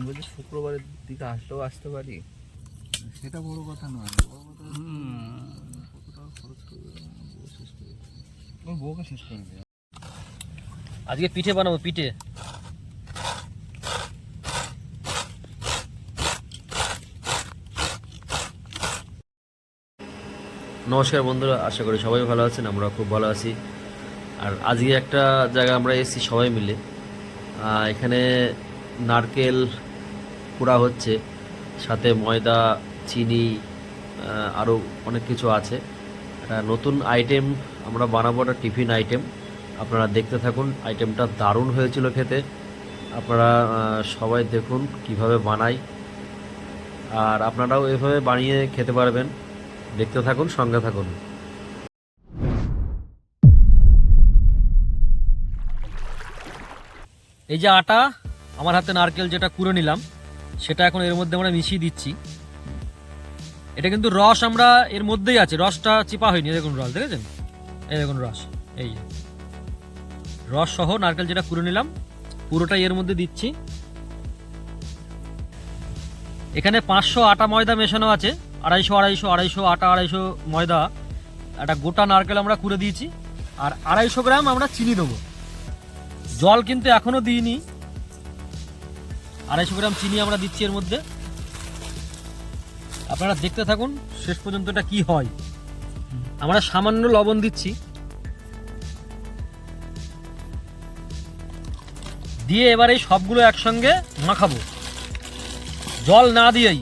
বলছি শুক্রবারের দিকে আসলেও আসতে পারি, সেটা বড় কথা নয়। বউকে শেষ করে দেবে। আজকে পিঠে বানাবো, পিঠে। নমস্কার বন্ধুরা, আশা করি সবাই ভালো আছেন, আমরা খুব ভালো আছি। আর আজকে একটা জায়গায় আমরা এসেছি সবাই মিলে। এখানে নারকেল পোড়া হচ্ছে, সাথে ময়দা, চিনি, আরও অনেক কিছু আছে। একটা নতুন আইটেম আমরা বানাবো, একটা টিফিন আইটেম। আপনারা দেখতে থাকুন, আইটেমটা দারুণ হয়েছিল খেতে। আপনারা সবাই দেখুন কিভাবে বানাই, আর আপনারাও এভাবে বানিয়ে খেতে পারবেন। দেখতে থাকুন, সঙ্গে থাকুন। এই যে আটা, আমার হাতে নারকেল যেটা কুড়ে নিলাম, সেটা এখন এর মধ্যে আমরা মিশিয়ে দিচ্ছি। এটা কিন্তু রস আমরা এর মধ্যেই আছে, রসটা চিপা হয়নি। দেখুন রস, দেখেছেন? এই দেখুন রস, এই রস সহ নারকেল যেটা কুড়ে নিলাম পুরোটাই এর মধ্যে দিচ্ছি। এখানে 500 আটা ময়দা মেশানো আছে, 250 আটা 250 ময়দা। একটা গোটা নারকেল আমরা কুড়ে দিয়েছি, আর 250 গ্রাম আমরা চিনি দেবো। জল কিন্তু এখনো দিইনি। 250 গ্রাম চিনি আমরা দিচ্ছি এর মধ্যে। আপনারা দেখতে থাকুন শেষ পর্যন্ত এটা কি হয়। আমরা সামান্য লবণ দিচ্ছি, দিয়ে এবার এই সবগুলো একসঙ্গে মাখাবো, জল না দিয়েই।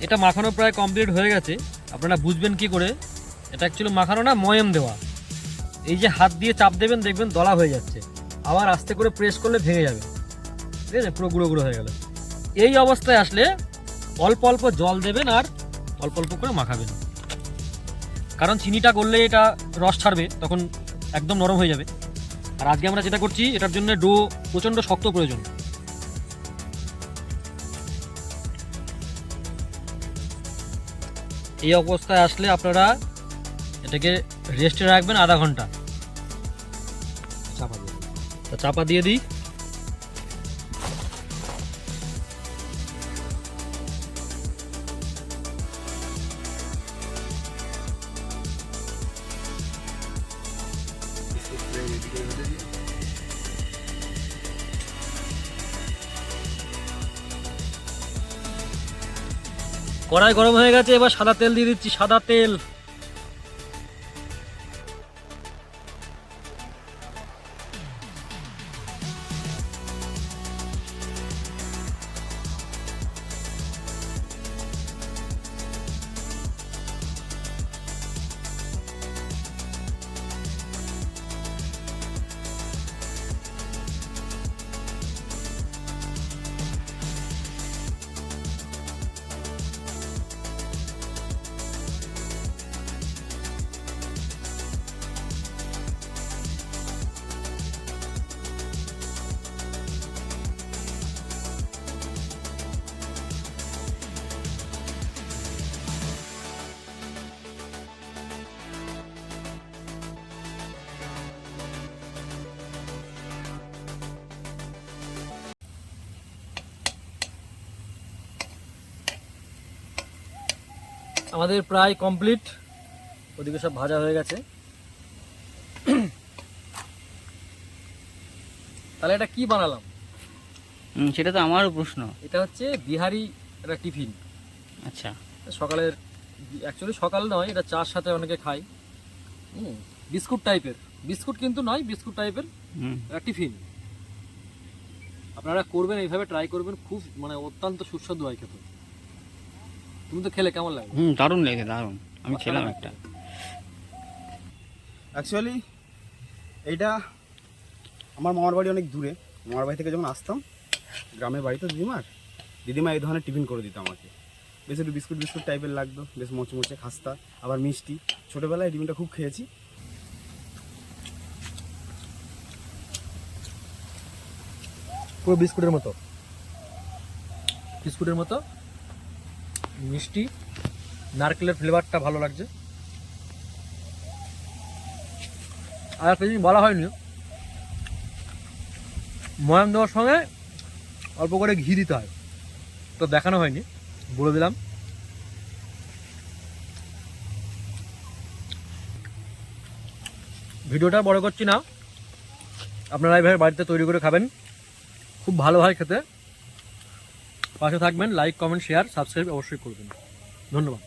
এটা মাখানো প্রায় কমপ্লিট হয়ে গেছে। আপনারা বুঝবেন কি করে এটা অ্যাকচুয়ালি মাখানো না, ময়াম দেওয়া। এই যে হাত দিয়ে চাপ দেবেন, দেখবেন দলা হয়ে যাচ্ছে, আবার আস্তে করে প্রেস করলে ভেঙে যাবে। ঠিক আছে, পুরো গুঁড়ো গুঁড়ো হয়ে গেল। এই অবস্থায় আসলে অল্প অল্প জল দেবেন আর অল্প অল্প করে মাখাবেন, কারণ চিনিটা গললে এটা রস ছাড়বে, তখন একদম নরম হয়ে যাবে। আর আজকে আমরা যেটা করছি, এটার জন্য ডো প্রচণ্ড শক্ত প্রয়োজন। এই অবস্থায় আসলে আপনারা এটাকে রেস্টে রাখবেন আধা ঘন্টা। চাপা দিয়ে দিই। কড়াই গরম হয়ে গেছে, এবার সাদা তেল দিয়ে দিচ্ছি, সাদা তেল। আমাদের প্রায় কমপ্লিট, ওদিকে সব ভাজা হয়ে গেছে। তাহলে এটা কি বানালাম? সেটা তো আমারও প্রশ্ন। এটা হচ্ছে বিহারি একটা টিফিন। আচ্ছা, সকালের, অ্যাকচুয়ালি সকাল নয়, এটা চার সাথে অনেকে খায়। বিস্কুট টাইপের, বিস্কুট কিন্তু নয়, বিস্কুট টাইপের একটা টিফিন। আপনারা করবেন, এইভাবে ট্রাই করবেন, খুব মানে অত্যন্ত সুস্বাদু হয় খেতে। তুমি তো খেলে কেমন লাগে? দারুণ লেগেছে, দারুণ। আমি খেলাম একটা। অ্যাকচুয়ালি এইটা আমার মামার বাড়ি অনেক দূরে। মামার বাড়ি থেকে যখন আসতাম, গ্রামের বাড়ি তো দিদিমার, দিদিমা এই ধরনের টিফিন করে দিত আমাকে। বেশ একটু বিস্কুট বিস্কুট টাইপের লাগতো, বেশ মোচমোচে খাস্তা, আবার মিষ্টি। ছোটোবেলায় ডিমটা খুব খেয়েছি। পুরো বিস্কুটের মতো, বিস্কুটের মতো মিষ্টি, নারকেলের ফ্লেভারটা ভালো লাগছে। আর একটা জিনিস বলা হয়নি, ময়াম দেওয়ার সঙ্গে অল্প করে ঘি দিতে হয়, তো দেখানো হয়নি, বলে দিলাম। ভিডিওটা বড় করছি না, আপনারা এইভাবে বাড়িতে তৈরি করে খাবেন, খুব ভালো হয় খেতে। পাশে থাকবেন, লাইক কমেন্ট শেয়ার সাবস্ক্রাইব অবশ্যই করবেন। ধন্যবাদ।